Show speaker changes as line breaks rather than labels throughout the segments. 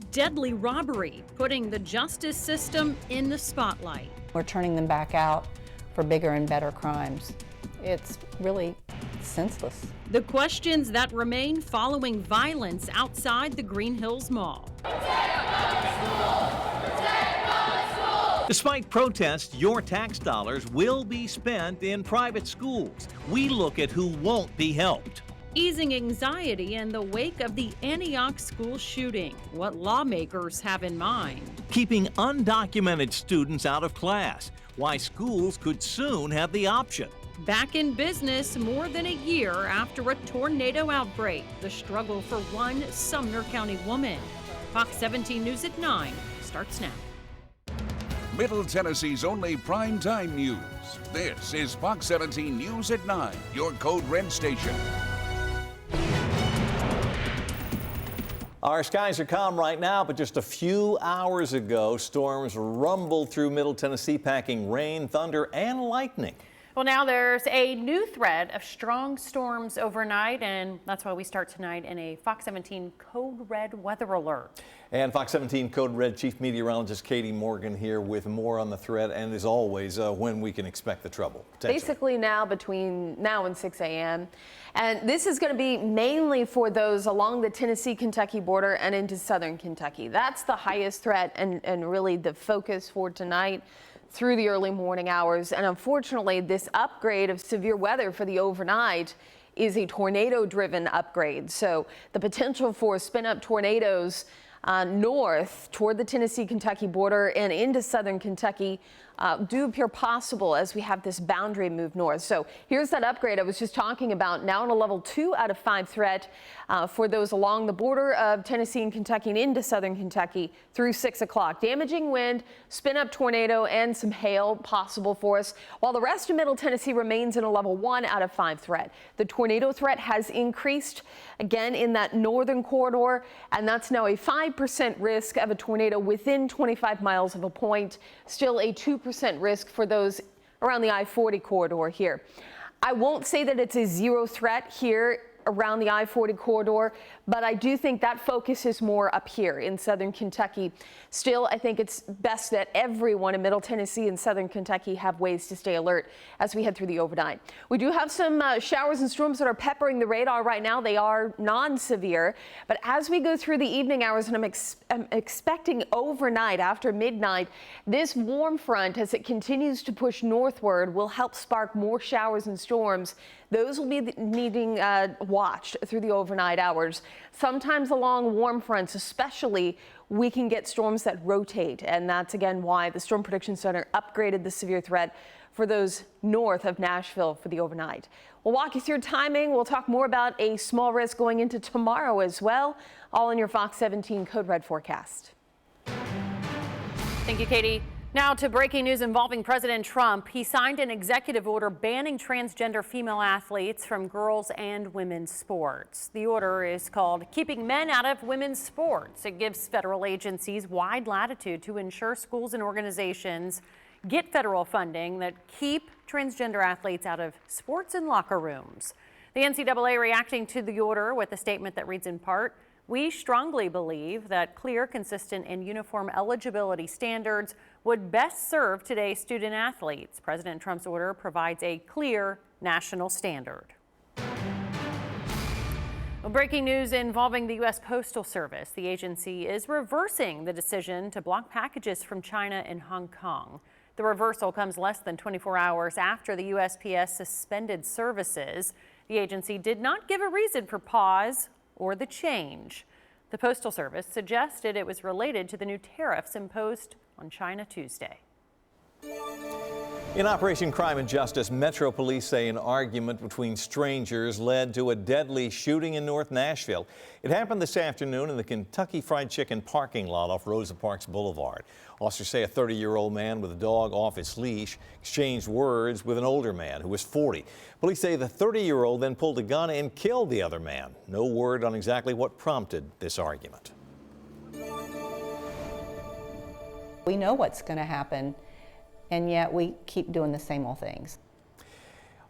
Deadly robbery, putting the justice system in the spotlight.
We're turning them back out for bigger and better crimes. It's really senseless.
The questions that remain following violence outside the Green Hills Mall.
Despite protests, your tax dollars will be spent in private schools. We look at who won't be helped.
Easing anxiety in the wake of the Antioch school shooting. What lawmakers have in mind.
Keeping undocumented students out of class. Why schools could soon have the option.
Back in business more than a year after a tornado outbreak. The struggle for one Sumner County woman. Fox 17 News at 9 starts now.
Middle Tennessee's only primetime news. This is Fox 17 News at 9, your Code Red station.
Our skies are calm right now, but just a few hours ago, storms rumbled through Middle Tennessee, packing rain, thunder, and lightning.
Well, now there's a new threat of strong storms overnight, and that's why we start tonight in a Fox 17 Code Red weather alert.
And Fox 17 Code Red Chief Meteorologist Katie Morgan here with more on the threat and, as always, when we can expect the trouble.
Basically now between now and 6 a.m. And this is going to be mainly for those along the Tennessee-Kentucky border and into southern Kentucky. That's the highest threat and really the focus for tonight through the early morning hours. And unfortunately, this upgrade of severe weather for the overnight is a tornado-driven upgrade. So the potential for spin-up tornadoes north toward the Tennessee-Kentucky border and into southern Kentucky do appear possible as we have this boundary move north. So here's that upgrade I was just talking about, now in a level 2 out of 5 threat for those along the border of Tennessee and Kentucky and into southern Kentucky through 6 o'clock. Damaging wind, spin-up tornado, and some hail possible for us, while the rest of Middle Tennessee remains in a level 1 out of 5 threat. The tornado threat has increased again in that northern corridor, and that's now a 5% risk of a tornado within 25 miles of a point, still a 2% risk for those around the I-40 corridor here. I won't say that it's a zero threat here around the I-40 corridor, but I do think that focus is more up here in southern Kentucky. Still, I think it's best that everyone in Middle Tennessee and southern Kentucky have ways to stay alert as we head through the overnight. We do have some showers and storms that are peppering the radar right now. They are non-severe, but as we go through the evening hours, and I'm expecting overnight after midnight, this warm front, as it continues to push northward, will help spark more showers and storms. Those will be needing watched through the overnight hours. Sometimes along warm fronts, especially, we can get storms that rotate, and that's again why the Storm Prediction Center upgraded the severe threat for those north of Nashville for the overnight. We'll walk you through timing. We'll talk more about a small risk going into tomorrow as well, all in your Fox 17 Code Red forecast.
Thank you, Katie. Now to breaking news involving President Trump. He signed an executive order banning transgender female athletes from girls and women's sports. The order is called Keeping Men Out of Women's Sports. It gives federal agencies wide latitude to ensure schools and organizations get federal funding that keep transgender athletes out of sports and locker rooms. The NCAA reacting to the order with a statement that reads in part, "We strongly believe that clear, consistent, and uniform eligibility standards would best serve today's student athletes. President Trump's order provides a clear national standard." Well, breaking news involving the U.S. Postal Service. The agency is reversing the decision to block packages from China and Hong Kong. The reversal comes less than 24 hours after the USPS suspended services. The agency did not give a reason for pause or the change. The Postal Service suggested it was related to the new tariffs imposed on China Tuesday.
In Operation Crime and Justice, Metro Police say an argument between strangers led to a deadly shooting in North Nashville. It happened this afternoon in the Kentucky Fried Chicken parking lot off Rosa Parks Boulevard. Officers say a 30-year-old man with a dog off his leash exchanged words with an older man who was 40. Police say the 30-year-old then pulled a gun and killed the other man. No word on exactly what prompted this argument.
We know what's going to happen, and yet we keep doing the same old things.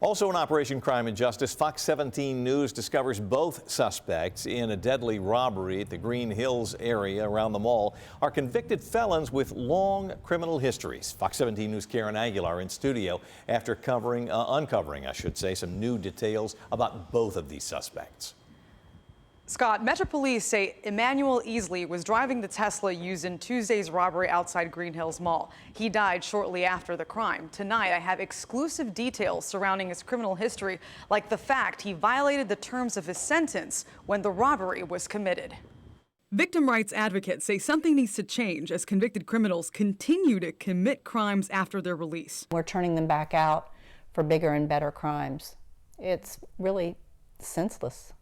Also in Operation Crime and Justice, Fox 17 News discovers both suspects in a deadly robbery at the Green Hills area around the mall are convicted felons with long criminal histories. Fox 17 News' Karen Aguilar in studio after uncovering, some new details about both of these suspects.
Scott, Metro Police say Emmanuel Easley was driving the Tesla used in Tuesday's robbery outside Green Hills Mall. He died shortly after the crime. Tonight, I have exclusive details surrounding his criminal history, like the fact he violated the terms of his sentence when the robbery was committed.
Victim rights advocates say something needs to change as convicted criminals continue to commit crimes after their release.
We're turning them back out for bigger and better crimes. It's really senseless.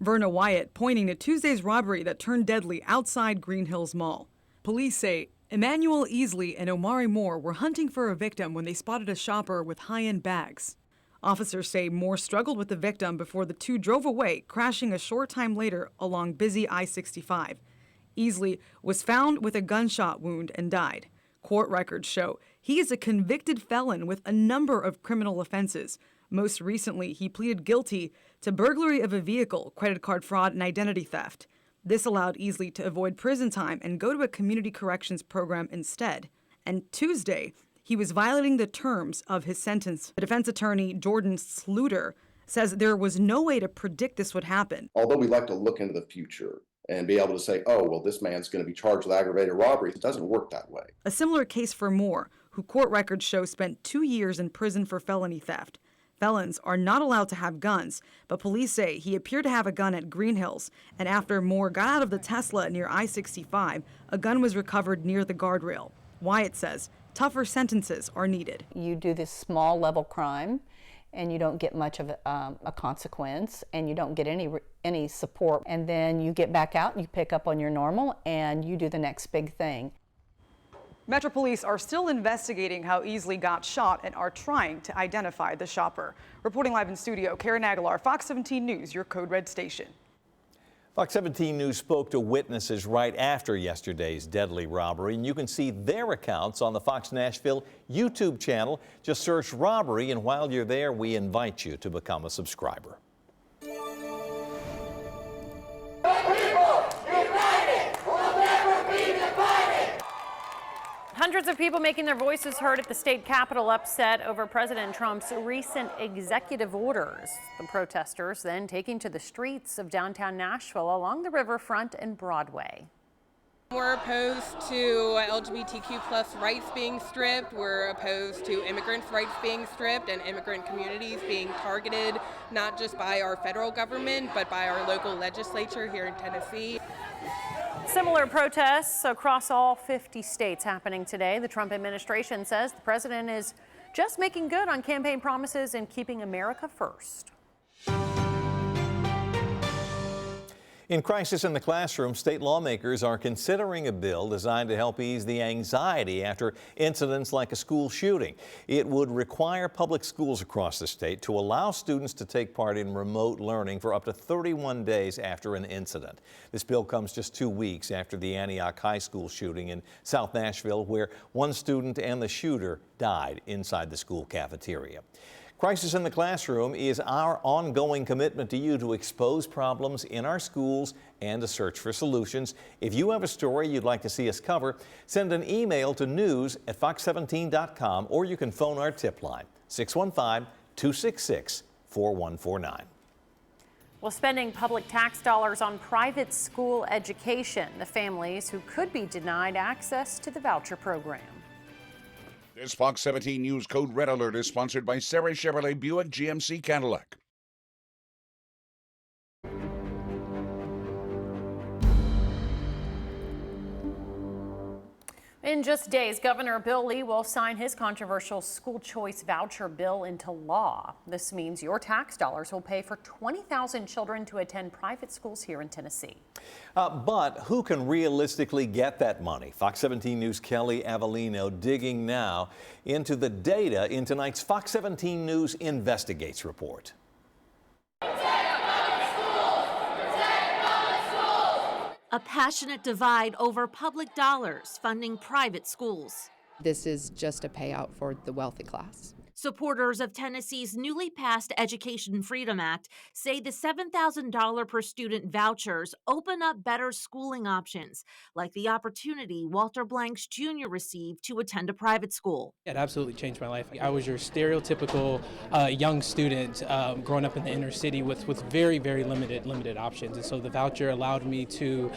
Verna Wyatt pointing to Tuesday's robbery that turned deadly outside Green Hills Mall. Police say Emmanuel Easley and Omari Moore were hunting for a victim when they spotted a shopper with high-end bags. Officers say Moore struggled with the victim before the two drove away, crashing a short time later along busy I-65. Easley was found with a gunshot wound and died. Court records show he is a convicted felon with a number of criminal offenses. Most recently, he pleaded guilty to burglary of a vehicle, credit card fraud, and identity theft. This allowed Easley to avoid prison time and go to a community corrections program instead. And Tuesday, he was violating the terms of his sentence. The defense attorney, Jordan Sluter, says there was no way to predict this would happen.
Although we like to look into the future and be able to say, oh, well, this man's going to be charged with aggravated robbery, it doesn't work that way.
A similar case for Moore, who court records show spent 2 years in prison for felony theft. Felons are not allowed to have guns, but police say he appeared to have a gun at Green Hills, and after Moore got out of the Tesla near I-65, a gun was recovered near the guardrail. Wyatt says tougher sentences are needed.
You do this small level crime and you don't get much of a consequence and you don't get any support, and then you get back out and you pick up on your normal and you do the next big thing.
Metro Police are still investigating how Easley got shot and are trying to identify the shopper. Reporting live in studio, Karen Aguilar, Fox 17 News, your Code Red station.
Fox 17 News spoke to witnesses right after yesterday's deadly robbery, and you can see their accounts on the Fox Nashville YouTube channel. Just search robbery, and while you're there, we invite you to become a subscriber.
Hundreds of people making their voices heard at the state capitol, upset over President Trump's recent executive orders. The protesters then taking to the streets of downtown Nashville along the riverfront and Broadway.
We're opposed to LGBTQ plus rights being stripped. We're opposed to immigrants' rights being stripped and immigrant communities being targeted, not just by our federal government, but by our local legislature here in Tennessee.
Similar protests across all 50 states happening today. The Trump administration says the president is just making good on campaign promises and keeping America first.
In crisis in the classroom, state lawmakers are considering a bill designed to help ease the anxiety after incidents like a school shooting. It would require public schools across the state to allow students to take part in remote learning for up to 31 days after an incident. This bill comes just 2 weeks after the Antioch High School shooting in South Nashville, where one student and the shooter died inside the school cafeteria. Crisis in the Classroom is our ongoing commitment to you to expose problems in our schools and to search for solutions. If you have a story you'd like to see us cover, send an email to news@fox17.com, or you can phone our tip line, 615-266-4149.
Well, spending public tax dollars on private school education, the families who could be denied access to the voucher program.
This Fox 17 News Code Red Alert is sponsored by Sarah Chevrolet Buick GMC Cadillac.
In just days, Governor Bill Lee will sign his controversial school choice voucher bill into law. This means your tax dollars will pay for 20,000 children to attend private schools here in Tennessee.
But who can realistically get that money? Fox 17 News' Kelly Avellino digging now into the data in tonight's Fox 17 News Investigates report.
A passionate divide over public dollars funding private schools.
This is just a payout for the wealthy class.
Supporters of Tennessee's newly passed Education Freedom Act say the $7,000 per student vouchers open up better schooling options, like the opportunity Walter Blanks Jr. received to attend a private school.
It absolutely changed my life. I was your stereotypical young student growing up in the inner city with very, very limited options. And so the voucher allowed me to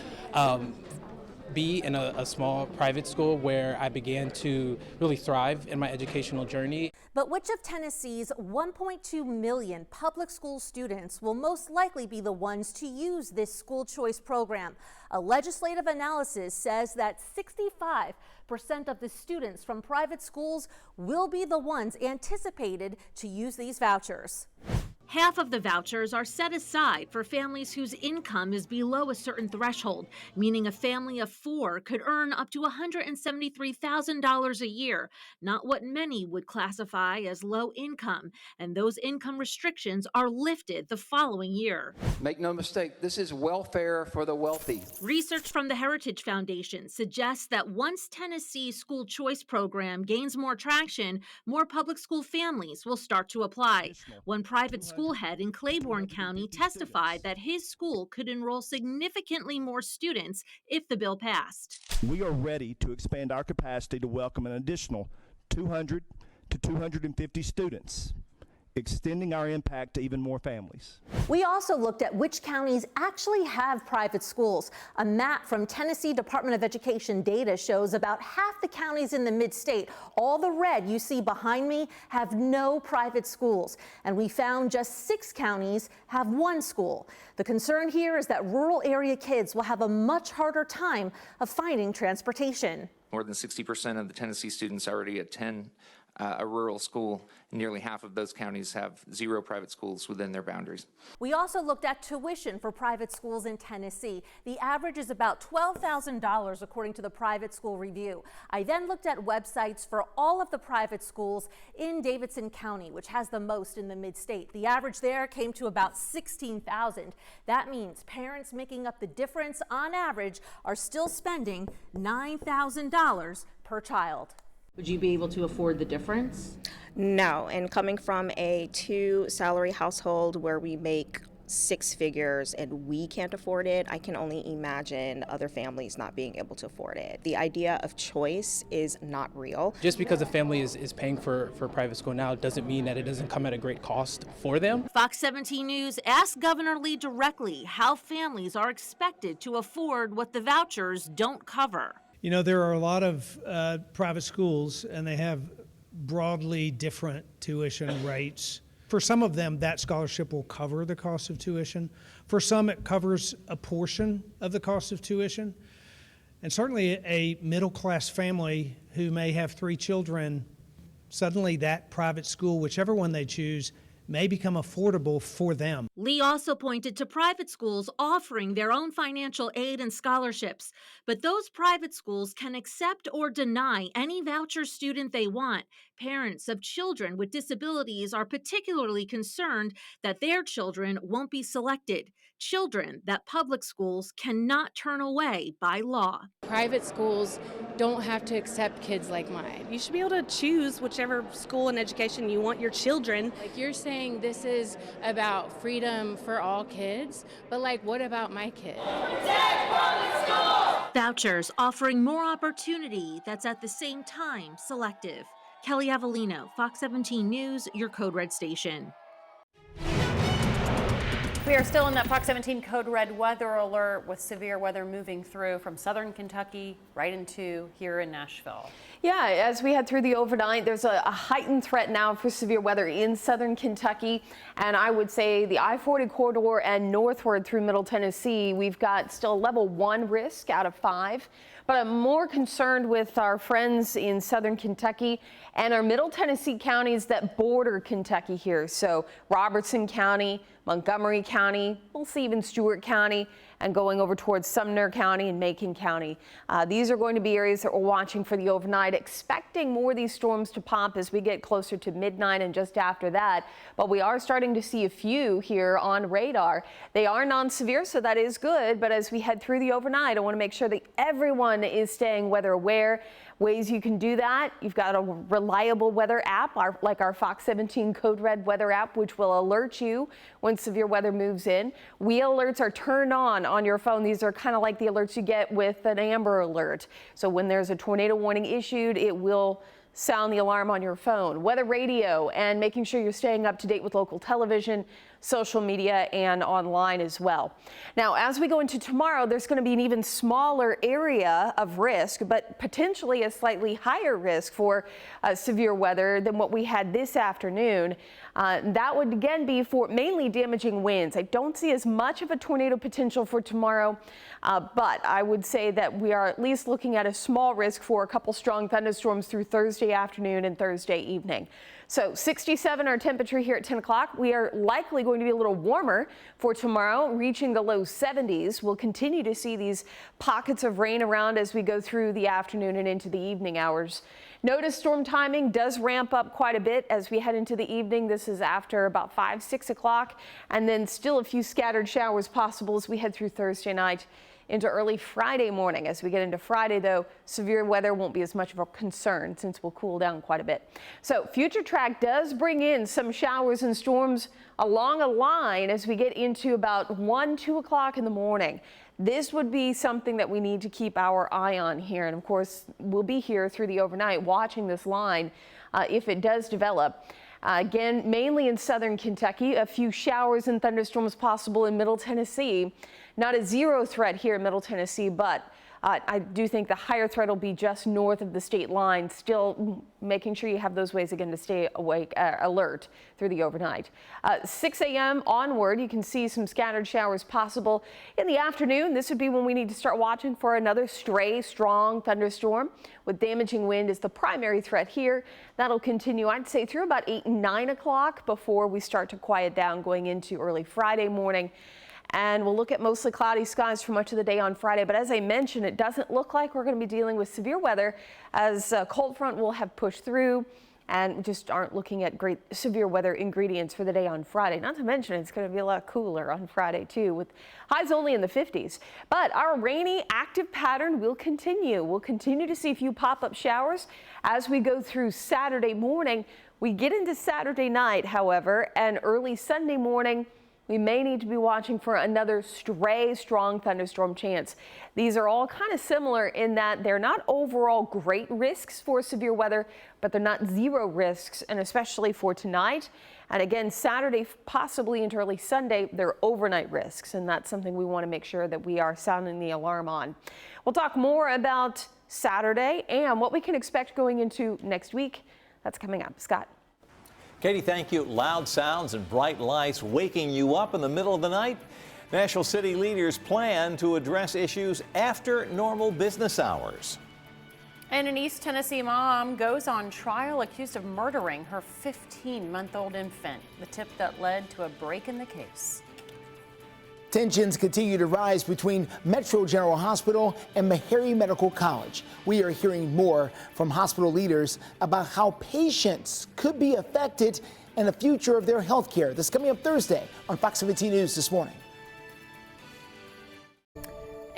be in a small private school where I began to really thrive in my educational journey.
But which of Tennessee's 1.2 million public school students will most likely be the ones to use this school choice program? A legislative analysis says that 65% of the students from private schools will be the ones anticipated to use these vouchers.
Half of the vouchers are set aside for families whose income is below a certain threshold, meaning a family of 4 could earn up to $173,000 a year, not what many would classify as low income, and those income restrictions are lifted the following year.
Make no mistake, this is welfare for the wealthy.
Research from the Heritage Foundation suggests that once Tennessee's school choice program gains more traction, more public school families will start to apply. One private school head in Claiborne County testified that his school could enroll significantly more students if the bill passed.
We are ready to expand our capacity to welcome an additional 200 to 250 students, extending our impact to even more families.
We also looked at which counties actually have private schools. A map from Tennessee Department of Education data shows about half the counties in the mid-state, all the red you see behind me, have no private schools. And we found just 6 counties have 1 school. The concern here is that rural area kids will have a much harder time of finding transportation.
More than 60% of the Tennessee students already attend a rural school. Nearly half of those counties have 0 private schools within their boundaries.
We also looked at tuition for private schools in Tennessee. The average is about $12,000 according to the Private School Review. I then looked at websites for all of the private schools in Davidson County, which has the most in the mid-state. The average there came to about $16,000. That means parents making up the difference on average are still spending $9,000 per child.
Would you be able to afford the difference?
No, and coming from a 2-salary household where we make 6 figures and we can't afford it, I can only imagine other families not being able to afford it. The idea of choice is not real.
Just because a family is paying for private school now doesn't mean that it doesn't come at a great cost for them.
Fox 17 News asked Governor Lee directly how families are expected to afford what the vouchers don't cover.
You know, there are a lot of private schools, and they have broadly different tuition rates. For some of them, that scholarship will cover the cost of tuition. For some, it covers a portion of the cost of tuition. And certainly a middle-class family who may have 3 children, suddenly that private school, whichever one they choose, may become affordable for them.
Lee also pointed to private schools offering their own financial aid and scholarships, but those private schools can accept or deny any voucher student they want. Parents of children with disabilities are particularly concerned that their children won't be selected, children that public schools cannot turn away by law.
Private schools don't have to accept kids like mine.
You should be able to choose whichever school and education you want your children.
Like you're saying this is about freedom for all kids, but like what about my kid?
Vouchers offering more opportunity that's at the same time selective. Kelly Avellino, Fox 17 News, your Code Red station.
We are still in that Fox 17 Code Red weather alert with severe weather moving through from southern Kentucky right into here in Nashville.
Yeah, as we head through the overnight, there's a heightened threat now for severe weather in southern Kentucky. And I would say the I-40 corridor and northward through Middle Tennessee, we've got still level 1 risk out of 5. But I'm more concerned with our friends in southern Kentucky and our Middle Tennessee counties that border Kentucky here. So Robertson County, Montgomery County, we'll see even Stewart County, and going over towards Sumner County and Macon County. These are going to be areas that we're watching for the overnight, expecting more of these storms to pop as we get closer to midnight and just after that. But we are starting to see a few here on radar. They are non-severe, so that is good. But as we head through the overnight, I want to make sure that everyone is staying weather aware. Ways you can do that: you've got a reliable weather app, like our Fox 17 Code Red weather app, which will alert you when severe weather moves in. Wheel alerts are turned on your phone. These are kind of like the alerts you get with an Amber Alert. So when there's a tornado warning issued, it will sound the alarm on your phone. Weather radio, and making sure you're staying up to date with local television, social media, and online as well. Now, as we go into tomorrow, there's going to be an even smaller area of risk, but potentially a slightly higher risk for severe weather than what we had this afternoon. That would again be for mainly damaging winds. I don't see as much of a tornado potential for tomorrow, but I would say that we are at least looking at a small risk for a couple strong thunderstorms through Thursday afternoon and Thursday evening. So 67 our temperature here at 10 o'clock. We are likely going to be a little warmer for tomorrow, reaching the low 70s. We'll continue to see these pockets of rain around as we go through the afternoon and into the evening hours. Notice storm timing does ramp up quite a bit as we head into the evening. This is after about 5, 6 o'clock, and then still a few scattered showers possible as we head through Thursday night into early Friday morning. As we get into Friday, though, severe weather won't be as much of a concern since we'll cool down quite a bit. So Future Track does bring in some showers and storms along a line as we get into about 1, 2 o'clock in the morning. This would be something that we need to keep our eye on here. And of course, we'll be here through the overnight watching this line if it does develop. Again, mainly in southern Kentucky, a few showers and thunderstorms possible in Middle Tennessee. Not a zero threat here in Middle Tennessee, but I do think the higher threat will be just north of the state line, still making sure you have those ways again to stay awake, alert through the overnight. 6 a.m. onward, you can see some scattered showers possible in the afternoon. This would be when we need to start watching for another stray strong thunderstorm with damaging wind is the primary threat here. That'll continue, I'd say, through about 8 and 9 o'clock before we start to quiet down going into early Friday morning. And we'll look at mostly cloudy skies for much of the day on Friday. But as I mentioned, it doesn't look like we're going to be dealing with severe weather as a cold front will have pushed through and just aren't looking at great severe weather ingredients for the day on Friday. Not to mention it's going to be a lot cooler on Friday too, with highs only in the 50s. But our rainy active pattern will continue. We'll continue to see a few pop-up showers as we go through Saturday morning. We get into Saturday night, however, and early Sunday morning, we may need to be watching for another stray strong thunderstorm chance. These are all kind of similar in that they're not overall great risks for severe weather, but they're not zero risks, and especially for tonight. And again, Saturday, possibly into early Sunday, they're overnight risks, and that's something we want to make sure that we are sounding the alarm on. We'll talk more about Saturday and what we can expect going into next week. That's coming up. Scott.
Katie, thank you. Loud sounds and bright lights waking you up in the middle of the night. Nashville city leaders plan to address issues after normal business hours.
And an East Tennessee mom goes on trial accused of murdering her 15-month-old infant. The tip that led to a break in the case.
Tensions continue to rise between Metro General Hospital and Meharry Medical College. We are hearing more from hospital leaders about how patients could be affected and the future of their health care. This is coming up Thursday on Fox 17 News this morning.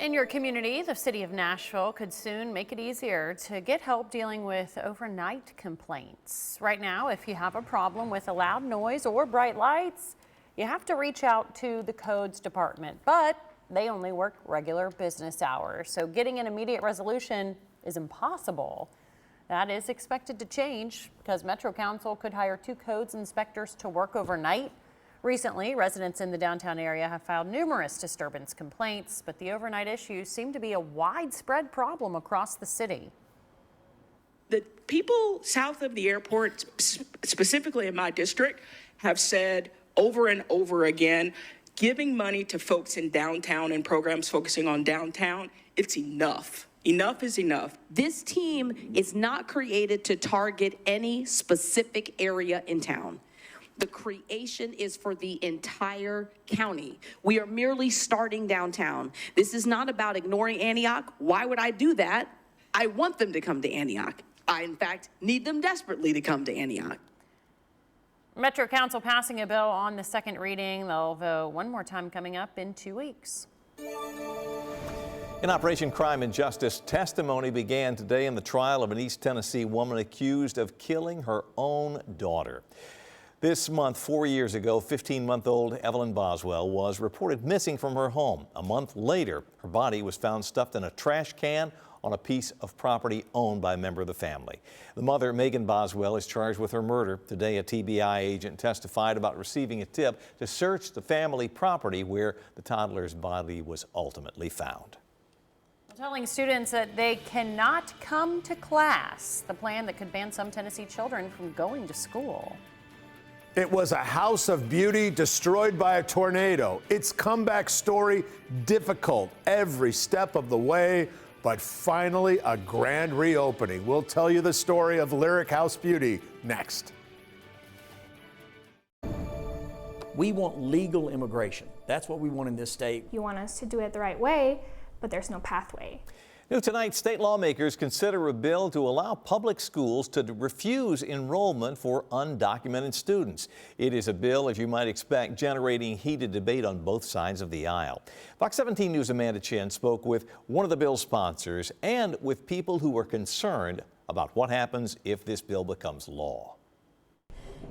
In your community, the city of Nashville could soon make it easier to get help dealing with overnight complaints. Right now, if you have a problem with a loud noise or bright lights, you have to reach out to the codes department, but they only work regular business hours. So getting an immediate resolution is impossible. That is expected to change because Metro Council could hire 2 codes inspectors to work overnight. Recently, residents in the downtown area have filed numerous disturbance complaints, but the overnight issues seem to be a widespread problem across the city.
The people south of the airport, specifically in my district, have said over and over again, giving money to folks in downtown and programs focusing on downtown, it's enough. Enough is enough.
This team is not created to target any specific area in town.
The creation is for the entire county. We are merely starting downtown. This is not about ignoring Antioch. Why would I do that? I want them to come to Antioch. I, in fact, need them desperately to come to Antioch.
Metro Council passing a bill on the second reading. They'll vote one more time coming up in 2 weeks.
In Operation Crime and Justice, testimony began today in the trial of an East Tennessee woman accused of killing her own daughter. This month, 4 years ago, 15-month-old Evelyn Boswell was reported missing from her home. A month later, her body was found stuffed in a trash can on a piece of property owned by a member of the family. The mother, Megan Boswell, is charged with her murder. Today, a TBI agent testified about receiving a tip to search the family property where the toddler's body was ultimately found.
Telling students that they cannot come to class, the plan that could ban some Tennessee children from going to school.
It was a house of beauty destroyed by a tornado. Its comeback story difficult every step of the way, but finally a grand reopening. We'll tell you the story of Lyric House Beauty next.
We want legal immigration. That's what we want in this state.
You want us to do it the right way, but there's no pathway.
New tonight, state lawmakers consider a bill to allow public schools to refuse enrollment for undocumented students. It is a bill, as you might expect, generating heated debate on both sides of the aisle. Fox 17 News' Amanda Chin spoke with one of the bill's sponsors and with people who are concerned about what happens if this bill becomes law.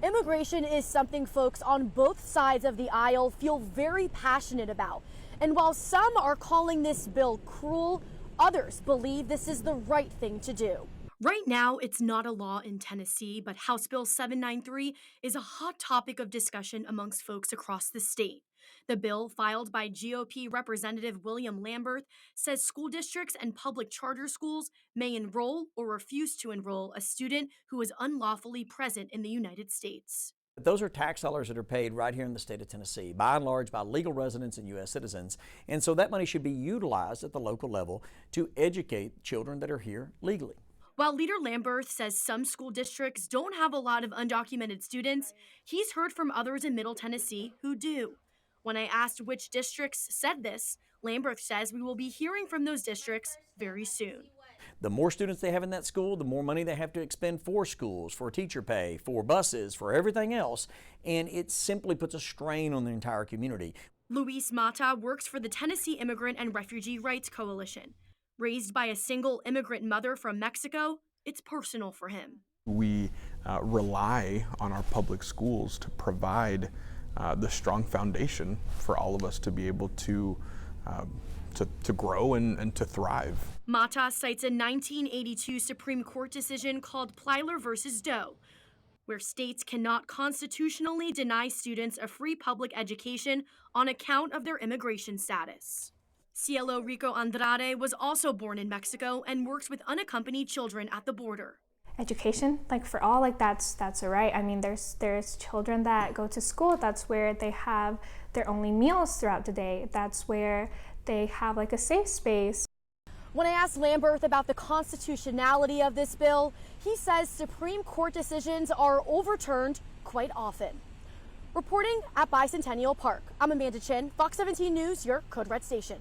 Immigration is something folks on both sides of the aisle feel very passionate about. And while some are calling this bill cruel, others believe this is the right thing to do.
Right now, it's not a law in Tennessee, but House Bill 793 is a hot topic of discussion amongst folks across the state. The bill, filed by GOP Representative William Lamberth, says school districts and public charter schools may enroll or refuse to enroll a student who is unlawfully present in the United States.
Those are tax dollars that are paid right here in the state of Tennessee, by and large by legal residents and U.S. citizens. And so that money should be utilized at the local level to educate children that are here legally.
While Leader Lamberth says some school districts don't have a lot of undocumented students, he's heard from others in Middle Tennessee who do. When I asked which districts said this, Lamberth says we will be hearing from those districts very soon.
The more students they have in that school, the more money they have to expend for schools, for teacher pay, for buses, for everything else, and it simply puts a strain on the entire community.
Luis Mata works for the Tennessee Immigrant and Refugee Rights Coalition. Raised by a single immigrant mother from Mexico, it's personal for him.
We rely on our public schools to provide the strong foundation for all of us to be able to grow and to thrive.
Mata cites a 1982 Supreme Court decision called Plyler versus Doe, where states cannot constitutionally deny students a free public education on account of their immigration status. Cielo Rico Andrade was also born in Mexico and works with unaccompanied children at the border.
Education, like for all, like that's a right. I mean, there's children that go to school. That's where they have their only meals throughout the day. That's where they have like a safe space.
When I asked Lamberth about the constitutionality of this bill, he says Supreme Court decisions are overturned quite often. Reporting at Bicentennial Park, I'm Amanda Chin, Fox 17 News, your Code Red station.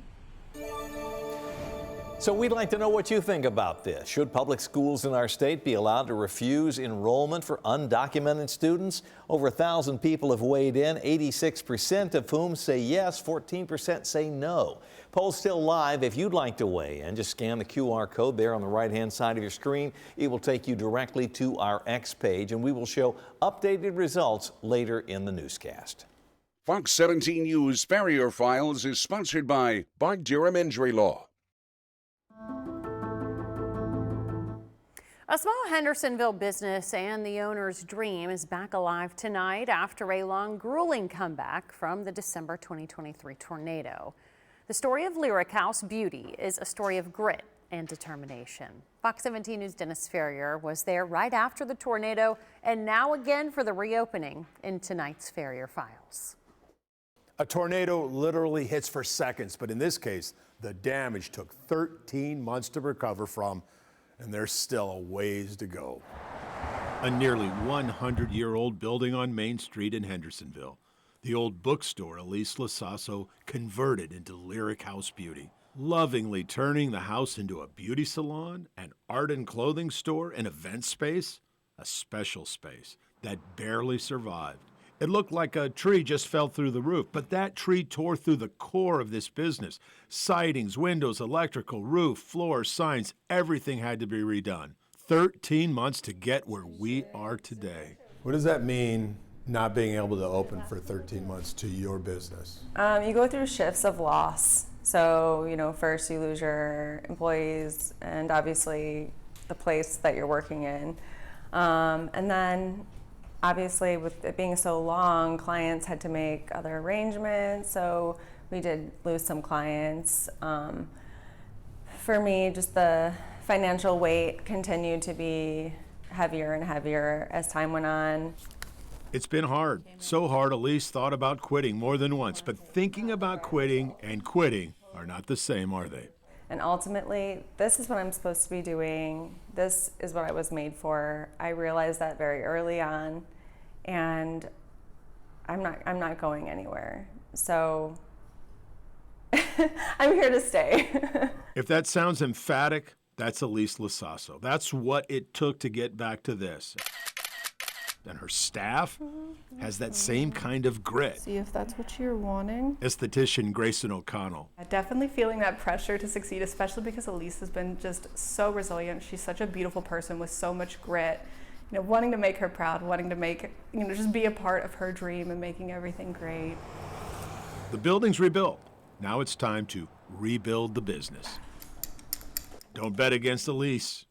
So we'd like to know what you think about this. Should public schools in our state be allowed to refuse enrollment for undocumented students? Over 1,000 people have weighed in, 86% of whom say yes, 14% say no. Poll's still live. If you'd like to weigh in, just scan the QR code there on the right-hand side of your screen. It will take you directly to our X page, and we will show updated results later in the newscast.
Fox 17 News Farrier Files is sponsored by Bart Durham Injury Law.
A small Hendersonville business and the owner's dream is back alive tonight after a long, grueling comeback from the December 2023 tornado. The story of Lyric House Beauty is a story of grit and determination. Fox 17 News' Dennis Ferrier was there right after the tornado and now again for the reopening in tonight's Ferrier Files.
A tornado literally hits for seconds, but in this case, the damage took 13 months to recover from, and there's still a ways to go.
a nearly 100-year-old building on Main Street in Hendersonville. The old bookstore Elise Lasasso converted into Lyric House Beauty, lovingly turning the house into a beauty salon, an art and clothing store, an event space, a special space that barely survived. It looked like a tree just fell through the roof, but that tree tore through the core of this business. Sidings, windows, electrical, roof, floor, signs, everything had to be redone. 13 months to get where we are today.
What does that mean, not being able to open for 13 months to your business?
You go through shifts of loss. So, first you lose your employees and obviously the place that you're working in. And then obviously with it being so long, clients had to make other arrangements. So we did lose some clients. For me, just the financial weight continued to be heavier and heavier as time went on.
It's been hard. So hard, Elise thought about quitting more than once. But thinking about quitting and quitting are not the same, are they?
And ultimately, this is what I'm supposed to be doing. This is what I was made for. I realized that very early on, and I'm not going anywhere. So I'm here to stay.
If that sounds emphatic, that's Elise Lasasso. That's what it took to get back to this. And her staff has that same kind of grit.
See if that's what you're wanting.
Esthetician Grayson O'Connell.
Definitely feeling that pressure to succeed, especially because Elise has been just so resilient. She's such a beautiful person with so much grit. Wanting to make her proud, wanting to make, just be a part of her dream and making everything great.
The building's rebuilt. Now it's time to rebuild the business. Don't bet against Elise.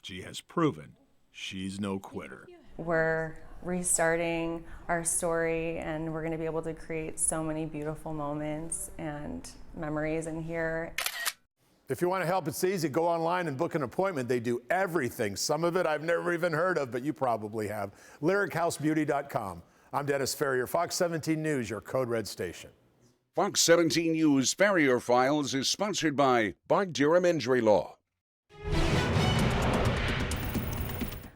She has proven she's no quitter.
We're restarting our story, and we're going to be able to create so many beautiful moments and memories in here.
If you want to help, it's easy. Go online and book an appointment. They do everything. Some of it I've never even heard of, but you probably have. LyricHouseBeauty.com. I'm Dennis Ferrier, Fox 17 News, your Code Red station.
Fox 17 News Farrier Files is sponsored by Bart Durham Injury Law.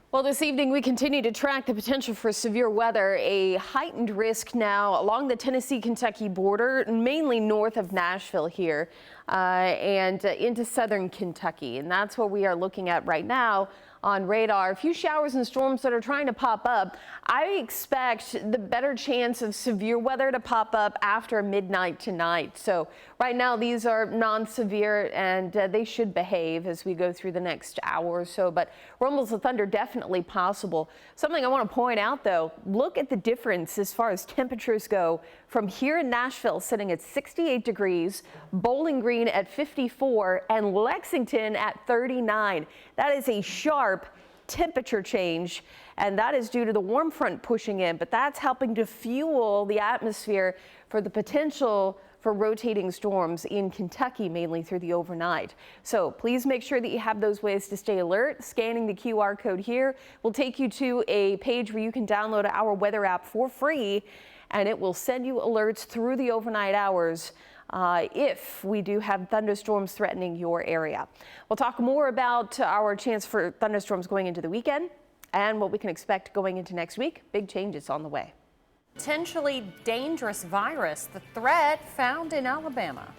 Well, this evening we continue to track the potential for severe weather, a heightened risk now along the Tennessee-Kentucky border, mainly north of Nashville here, and into southern Kentucky. And that's what we are looking at right now on radar. A few showers and storms that are trying to pop up. I expect the better chance of severe weather to pop up after midnight tonight. So right now these are non-severe, and they should behave as we go through the next hour or so. But rumbles of thunder definitely possible. Something I want to point out though, look at the difference as far as temperatures go from here in Nashville sitting at 68 degrees, Bowling Green at 54, and Lexington at 39. That is a sharp temperature change, and that is due to the warm front pushing in, but that's helping to fuel the atmosphere for the potential for rotating storms in Kentucky, mainly through the overnight. So please make sure that you have those ways to stay alert. Scanning the QR code here will take you to a page where you can download our weather app for free, and it will send you alerts through the overnight hours if we do have thunderstorms threatening your area. We'll talk more about our chance for thunderstorms going into the weekend and what we can expect going into next week. Big changes on the way.
Potentially dangerous virus, the threat found in Alabama.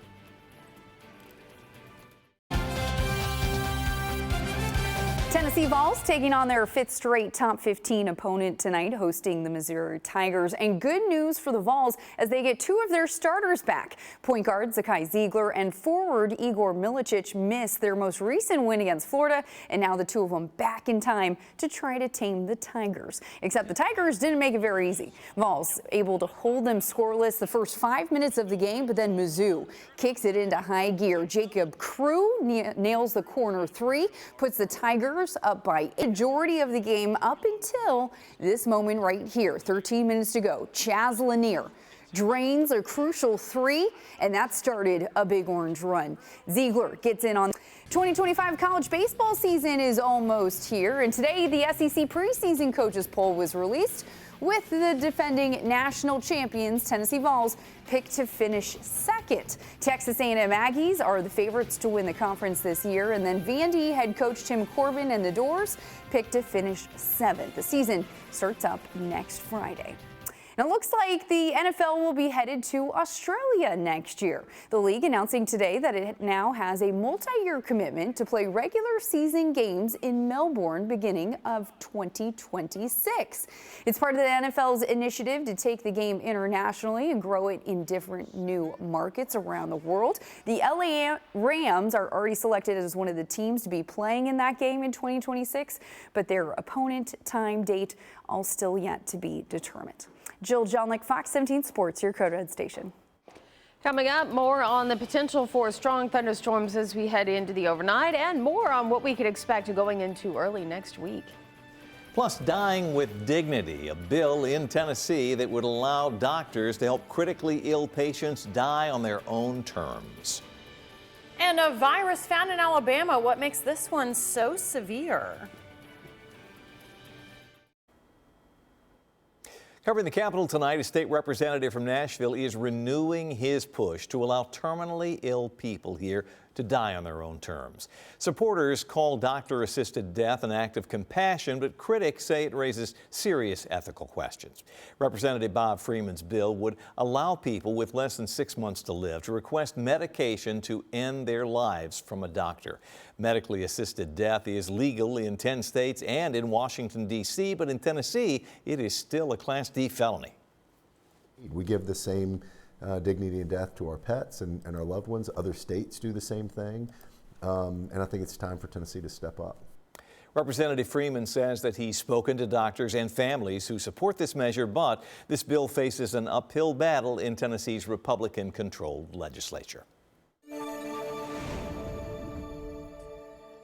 Tennessee Vols taking on their fifth straight top 15 opponent tonight, hosting the Missouri Tigers. And good news for the Vols as they get two of their starters back. Point guard Zakai Ziegler and forward Igor Milicic missed their most recent win against Florida, and now the two of them back in time to try to tame the Tigers. Except the Tigers didn't make it very easy. Vols able to hold them scoreless the first 5 minutes of the game, but then Mizzou kicks it into high gear. Jacob Crew nails the corner three, puts the Tigers up by a majority of the game up until this moment right here. 13 minutes to go. Chaz Lanier drains a crucial three, and that started a big orange run. Ziegler gets in on 2025 college baseball season is almost here, and today the SEC preseason coaches poll was released, with the defending national champions Tennessee Vols picked to finish second. Texas A&M Aggies are the favorites to win the conference this year, and then Vandy head coach Tim Corbin and the Doors picked to finish seventh. The season starts up next Friday. Now, it looks like the NFL will be headed to Australia next year. The league announcing today that it now has a multi-year commitment to play regular season games in Melbourne beginning of 2026. It's part of the NFL's initiative to take the game internationally and grow it in different new markets around the world. The LA Rams are already selected as one of the teams to be playing in that game in 2026, but their opponent, time, date, all still yet to be determined. Jill Jelnick, Fox 17 Sports, your Code Red station.
Coming up, more on the potential for strong thunderstorms as we head into the overnight, and more on what we could expect going into early next week.
Plus, dying with dignity, a bill in Tennessee that would allow doctors to help critically ill patients die on their own terms.
And a virus found in Alabama. What makes this one so severe?
Covering the Capitol tonight, a state representative from Nashville is renewing his push to allow terminally ill people here to die on their own terms. Supporters call doctor-assisted death an act of compassion, but critics say it raises serious ethical questions. Representative Bob Freeman's bill would allow people with less than 6 months to live to request medication to end their lives from a doctor. Medically assisted death is legal in 10 states and in Washington, D.C., but in Tennessee, it is still a Class D felony.
We give the same dignity in death to our pets and our loved ones. Other states do the same thing. And I think it's time for Tennessee to step up.
Representative Freeman says that he's spoken to doctors and families who support this measure, but this bill faces an uphill battle in Tennessee's Republican-controlled legislature.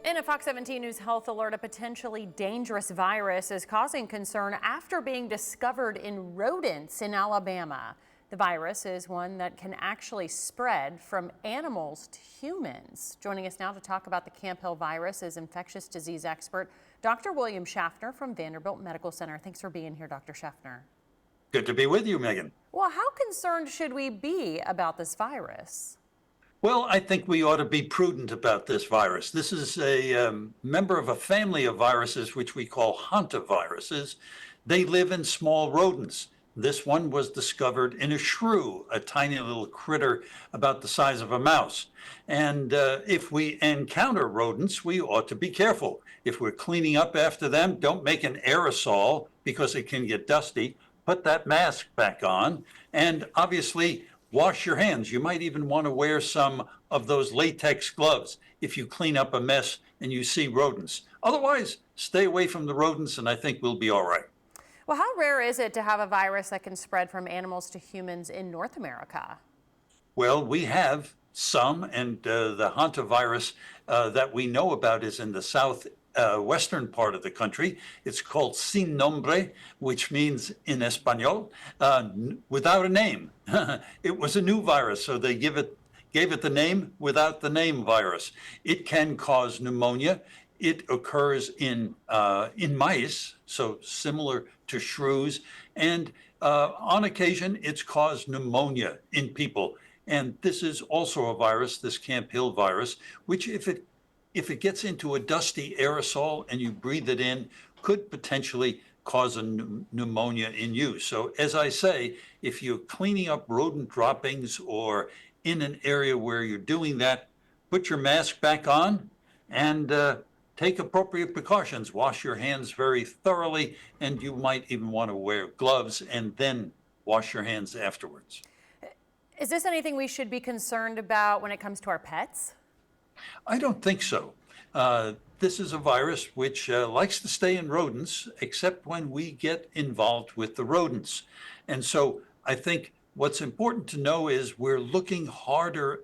In a Fox 17 News health alert, a potentially dangerous virus is causing concern after being discovered in rodents in Alabama. The virus is one that can actually spread from animals to humans. Joining us now to talk about the Camp Hill virus is infectious disease expert Dr. William Schaffner from Vanderbilt Medical Center. Thanks for being here, Dr. Schaffner.
Good to be with you, Megan.
Well, how concerned should we be about this virus?
Well, I think we ought to be prudent about this virus. This is a member of a family of viruses which we call hantaviruses. They live in small rodents. This one was discovered in a shrew, a tiny little critter about the size of a mouse. And if we encounter rodents, we ought to be careful. If we're cleaning up after them, don't make an aerosol because it can get dusty. Put that mask back on, and obviously wash your hands. You might even want to wear some of those latex gloves if you clean up a mess and you see rodents. Otherwise, stay away from the rodents, and I think we'll be all right.
Well, how rare is it to have a virus that can spread from animals to humans in North America?
Well, we have some, and the hantavirus that we know about is in the southwestern part of the country. It's called sin nombre, which means in Espanol, without a name. It was a new virus, so they gave it the name without the name virus. It can cause pneumonia. It occurs in mice, so similar to shrews, and on occasion it's caused pneumonia in people. And this is also a virus, this Camp Hill virus, which if it gets into a dusty aerosol and you breathe it in, could potentially cause a pneumonia in you. So as I say, if you're cleaning up rodent droppings or in an area where you're doing that, put your mask back on and take appropriate precautions. Wash your hands very thoroughly, and you might even want to wear gloves and then wash your hands afterwards.
Is this anything we should be concerned about when it comes to our pets?
I don't think so. This is a virus which likes to stay in rodents, except when we get involved with the rodents. And so I think what's important to know is we're looking harder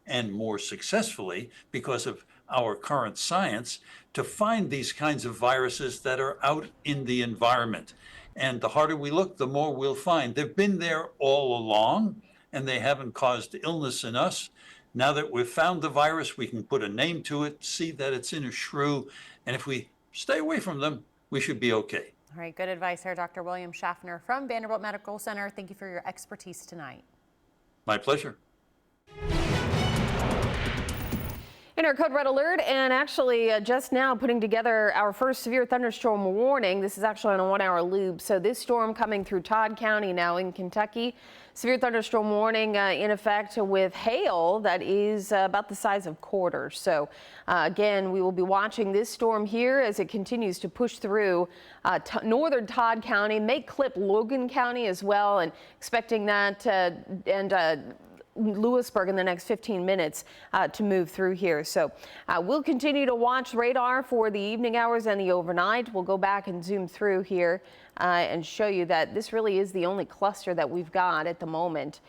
and more successfully because of our current science to find these kinds of viruses that are out in the environment. And the harder we look, the more we'll find. They've been there all along, and they haven't caused illness in us. Now that we've found the virus, we can put a name to it, see that it's in a shrew, and if we stay away from them, we should be okay.
All right, good advice here, Dr. William Schaffner from Vanderbilt Medical Center. Thank you for your expertise tonight.
My pleasure.
In our Code Red Alert, and actually just now putting together our first severe thunderstorm warning. This is actually on a 1-hour loop. So this storm coming through Todd County now in Kentucky. Severe thunderstorm warning in effect with hail that is about the size of quarters. So again, we will be watching this storm here as it continues to push through northern Todd County, may clip Logan County as well, and expecting that Lewisburg in the next 15 minutes to move through here. So we'll continue to watch radar for the evening hours and the overnight. We'll go back and zoom through here and show you that this really is the only cluster that we've got at the moment.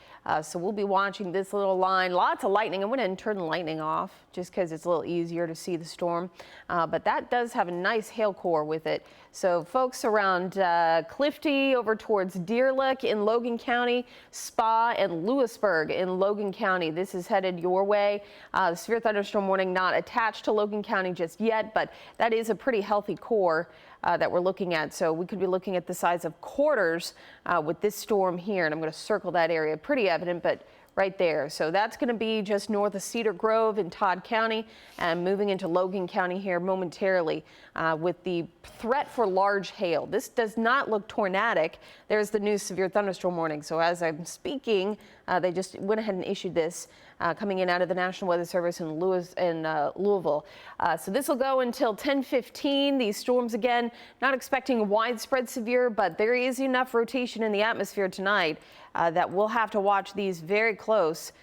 So we'll be watching this little line. Lots of lightning. I went ahead and turned the lightning off just because it's a little easier to see the storm. But that does have a nice hail core with it. So folks around Clifty over towards Deer Lick in Logan County, Spa and Lewisburg in Logan County. This is headed your way. The severe thunderstorm warning not attached to Logan County just yet, but that is a pretty healthy core that we're looking at. So we could be looking at the size of quarters with this storm here. And I'm going to circle that area. Pretty evident, but right there. So that's going to be just north of Cedar Grove in Todd County and moving into Logan County here momentarily with the threat for large hail. This does not look tornadic. There's the new severe thunderstorm warning. So as I'm speaking, they just went ahead and issued this coming in out of the National Weather Service in Louisville. So this will go until 10:15. These storms, again, not expecting widespread severe, but there is enough rotation in the atmosphere tonight that we'll have to watch these very close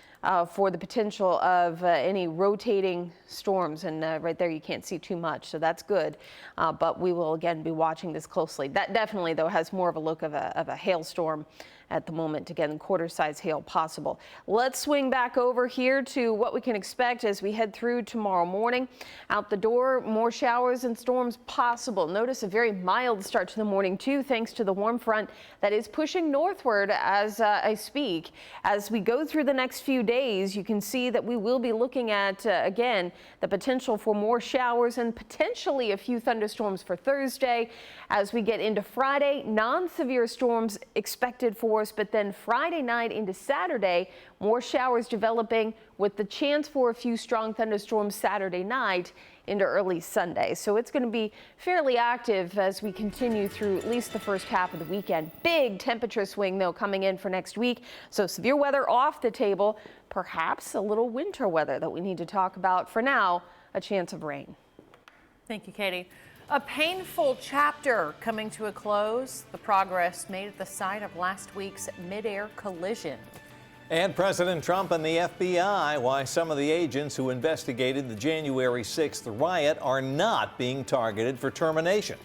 for the potential of any rotating storms. And right there, you can't see too much, so that's good. But we will, again, be watching this closely. That definitely, though, has more of a look of a hailstorm at the moment. Again, quarter-size hail possible. Let's swing back over here to what we can expect as we head through tomorrow morning. Out the door, more showers and storms possible. Notice a very mild start to the morning, too, thanks to the warm front that is pushing northward as I speak. As we go through the next few days, you can see that we will be looking at, again, the potential for more showers and potentially a few thunderstorms for Thursday. As we get into Friday, non-severe storms expected for us, but then Friday night into Saturday, more showers developing with the chance for a few strong thunderstorms Saturday night into early Sunday. So it's going to be fairly active as we continue through at least the first half of the weekend. Big temperature swing, though, coming in for next week. So severe weather off the table, perhaps a little winter weather that we need to talk about. For now, a chance of rain.
Thank you, Katie. A painful chapter coming to a close. The progress made at the site of last week's mid-air collision.
And President Trump and the FBI, why some of the agents who investigated the January 6th riot are not being targeted for termination.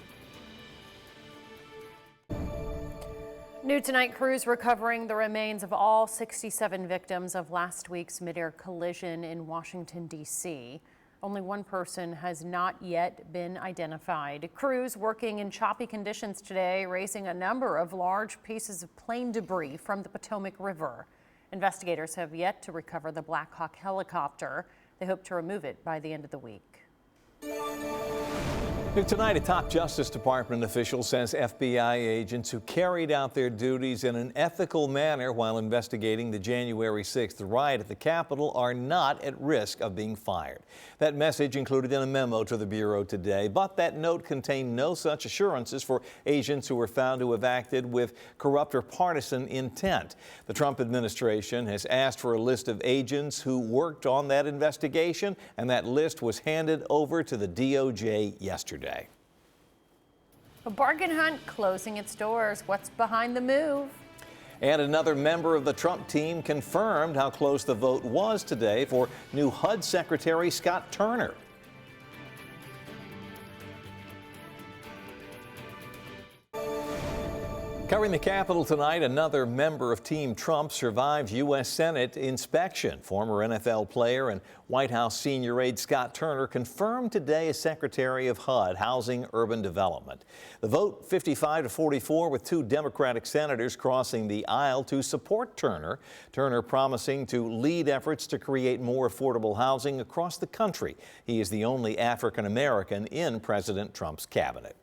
New tonight, crews recovering the remains of all 67 victims of last week's mid-air collision in Washington, D.C. Only one person has not yet been identified. Crews working in choppy conditions today, raising a number of large pieces of plane debris from the Potomac River. Investigators have yet to recover the Black Hawk helicopter. They hope to remove it by the end of the week.
Tonight, a top Justice Department official says FBI agents who carried out their duties in an ethical manner while investigating the January 6th riot at the Capitol are not at risk of being fired. That message included in a memo to the Bureau today, but that note contained no such assurances for agents who were found to have acted with corrupt or partisan intent. The Trump administration has asked for a list of agents who worked on that investigation, and that list was handed over to the DOJ yesterday.
A bargain hunt closing its doors. What's behind the move?
And another member of the Trump team confirmed how close the vote was today for new HUD Secretary Scott Turner. Covering the Capitol tonight, another member of Team Trump survived U.S. Senate inspection. Former NFL player and White House senior aide Scott Turner confirmed today as Secretary of HUD, Housing Urban Development. The vote 55-44 with 2 Democratic senators crossing the aisle to support Turner. Turner promising to lead efforts to create more affordable housing across the country. He is the only African American in President Trump's cabinet.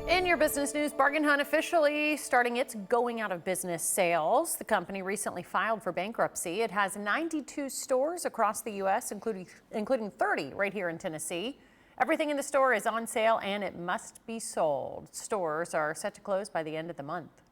In your business news, Bargain Hunt officially starting its going out of business sales. The company recently filed for bankruptcy. It has 92 stores across the U.S., including 30 right here in Tennessee. Everything in the store is on sale and it must be sold. Stores are set to close by the end of the month.